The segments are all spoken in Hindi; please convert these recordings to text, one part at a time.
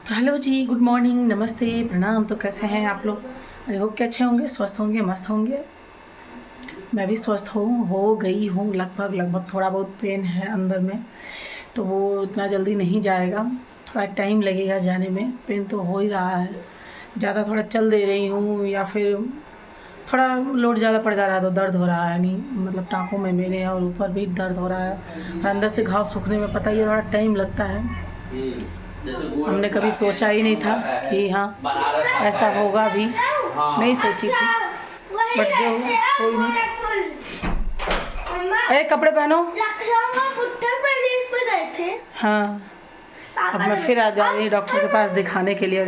तो हेलो जी, गुड मॉर्निंग, नमस्ते, प्रणाम। तो कैसे हैं आप लोग? आई होप कि अच्छे होंगे, स्वस्थ होंगे, मस्त होंगे। मैं भी स्वस्थ हो गई हूँ लगभग। थोड़ा बहुत पेन है अंदर में, तो वो इतना जल्दी नहीं जाएगा, थोड़ा टाइम लगेगा जाने में। पेन तो हो ही रहा है, ज़्यादा थोड़ा चल दे रही हूँ या फिर थोड़ा लोड ज़्यादा पड़ जा रहा है तो दर्द हो रहा है, नहीं मतलब टाँकों में मेरे, और ऊपर भी दर्द हो रहा है। और अंदर से घाव सूखने में पता ही है थोड़ा टाइम लगता है। हमने कभी सोचा ही नहीं था कि हाँ ऐसा होगा भी, नहीं सोची थी, बट जो कोई नहीं। अरे कपड़े पहनो। उत्तर प्रदेश में गए थे। हाँ, अब मैं फिर आ जा रही डॉक्टर के पास दिखाने के लिए।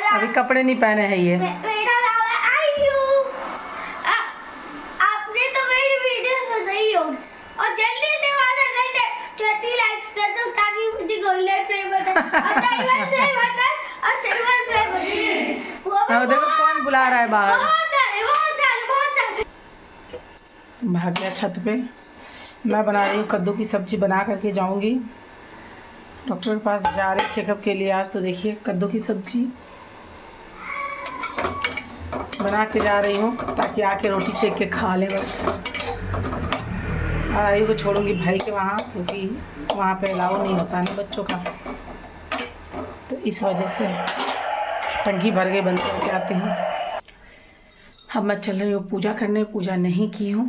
अभी कपड़े नहीं पहने हैं ये। मेरा नाम है आयु। आपने तो मेरी वीडियो सुनी होगी और जल्दी से 120 लाइक्स कर दो ताकि मुझे गोल्डन प्ले बटन और डायमंड प्ले बटन और सिल्वर प्ले बटन वो भी। देखो कौन बुला रहा है बाहर। बहुत सारे भाग गया छत पे। मैं बना रही हूँ कद्दू की सब्जी, बना करके जाऊंगी डॉक्टर के पास, जा रही चेकअप के लिए आज। तो देखिए कद्दू की सब्जी बना के जा रही हूँ ताकि आके रोटी सेक के खा ले बस। और आयु को छोड़ूंगी भाई के वहाँ, क्योंकि वहाँ पे अलाउ नहीं होता ना बच्चों का, तो इस वजह से टंकी भर के बंद करके आती हूँ। अब मैं चल रही हूँ पूजा करने। पूजा नहीं की हूँ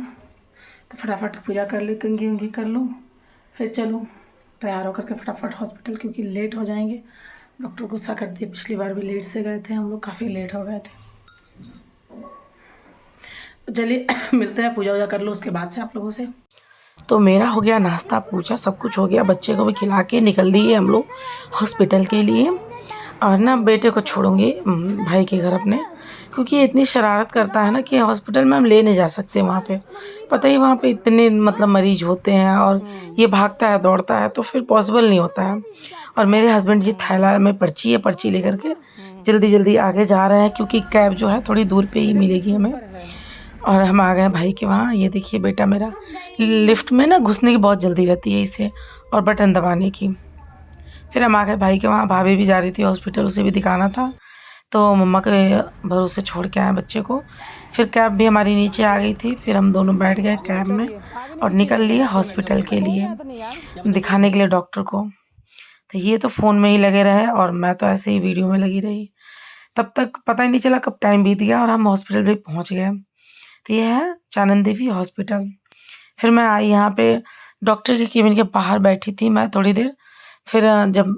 तो फटाफट पूजा कर ले, कंघी उंघी कर लूँ, फिर चलूँ तैयार होकर के फटाफट हॉस्पिटल, क्योंकि लेट हो जाएंगे। डॉक्टर गुस्सा करती है, पिछली बार भी लेट से गए थे हम लोग, काफ़ी लेट हो गए थे। चलिए मिलते हैं, पूजा वूजा कर लो उसके बाद से आप लोगों से। तो मेरा हो गया नाश्ता, पूजा, सब कुछ हो गया। बच्चे को भी खिला के निकल दिए हम लोग हॉस्पिटल के लिए। और ना बेटे को छोड़ूंगी भाई के घर अपने, क्योंकि ये इतनी शरारत करता है ना कि हॉस्पिटल में हम ले नहीं जा सकते। वहाँ पे पता ही, वहाँ पे इतने मतलब मरीज होते हैं और ये भागता है दौड़ता है, तो फिर पॉसिबल नहीं होता है। और मेरे हस्बैंड जी थैला में पर्ची है, पर्ची लेकर के जल्दी जल्दी आगे जा रहे हैं, क्योंकि कैब जो है थोड़ी दूर पे ही मिलेगी हमें। और हम आ गए भाई के वहाँ। ये देखिए बेटा मेरा, लिफ्ट में ना घुसने की बहुत जल्दी रहती है इसे, और बटन दबाने की। फिर हम आ गए भाई के वहाँ। भाभी भी जा रही थी हॉस्पिटल, उसे भी दिखाना था, तो मम्मा के भरोसे छोड़ के आए बच्चे को। फिर कैब भी हमारी नीचे आ गई थी, फिर हम दोनों बैठ गए कैब में और निकल लिए हॉस्पिटल के लिए दिखाने के लिए डॉक्टर को। तो ये तो फ़ोन में ही लगे रहे और मैं तो ऐसे ही वीडियो में लगी रही। तब तक पता ही नहीं चला कब टाइम बीत गया और हम हॉस्पिटल भी पहुँच गए। तो ये है चानन देवी हॉस्पिटल। फिर मैं आई यहाँ पे डॉक्टर के केबिन के बाहर बैठी थी मैं थोड़ी देर। फिर जब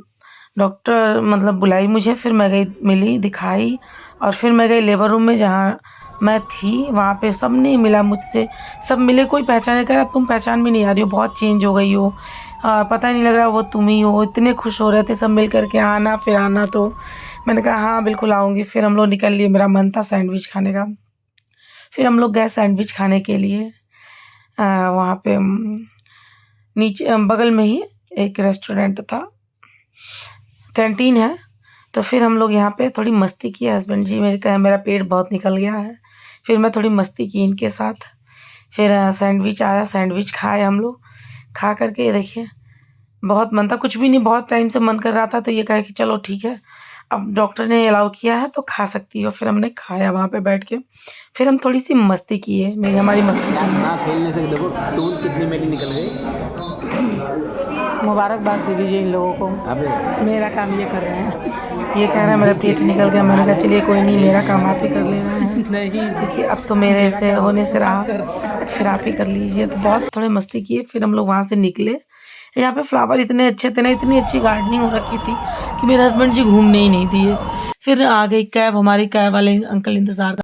डॉक्टर मतलब बुलाई मुझे, फिर मैं गई, मिली, दिखाई, और फिर मैं गई लेबर रूम में जहाँ मैं थी। वहाँ पे सब नहीं मिला मुझसे, सब मिले, कोई पहचाने, कह रहा तुम पहचान में नहीं आ रही हो, बहुत चेंज हो गई हो, पता ही नहीं लग रहा वो तुम ही हो। इतने खुश हो रहे थे सब मिल करके, आना फिर आना। तो मैंने कहा हाँ बिल्कुल आऊँगी। फिर हम लोग निकल लिए, मेरा मन था सैंडविच खाने का। फिर हम लोग गए सैंडविच खाने के लिए। वहाँ पे नीचे बगल में ही एक रेस्टोरेंट था, कैंटीन है। तो फिर हम लोग यहाँ पे थोड़ी मस्ती की। हस्बैंड जी मेरे कहे मेरा पेट बहुत निकल गया है, फिर मैं थोड़ी मस्ती की इनके साथ। फिर सैंडविच आया, सैंडविच खाए हम लोग। खा करके ये देखिए, बहुत मन था, कुछ भी नहीं, बहुत टाइम से मन कर रहा था, तो ये कहे कि चलो ठीक है, अब डॉक्टर ने अलाउ किया है तो खा सकती हो। फिर हमने खाया वहाँ पे बैठ के। फिर हम थोड़ी सी मस्ती किए, मेरी हमारी मस्ती सुनिए। ना खेलने से देखो टून कितनी मेरी निकल गई। मुबारकबाद दे दीजिए इन लोगों को, अबे मेरा काम ये कर रहे हैं। ये कह रहा है मेरा पेट निकल गया। मैंने कहा चलिए कोई नहीं, मेरा काम आप ही कर ले रहे हैं, नहीं क्योंकि अब तो मेरे से होने से रहा, फिर आप ही कर लीजिए। तो बहुत थोड़े मस्ती किए। फिर हम लोग वहाँ से निकले। यहाँ पे फ्लावर इतने अच्छे थे ना, इतनी अच्छी गार्डनिंग हो रखी थी कि मेरे हस्बैंड जी घूमने ही नहीं दिए। फिर आ गई कैब, हमारी कैब वाले अंकल इंतज़ार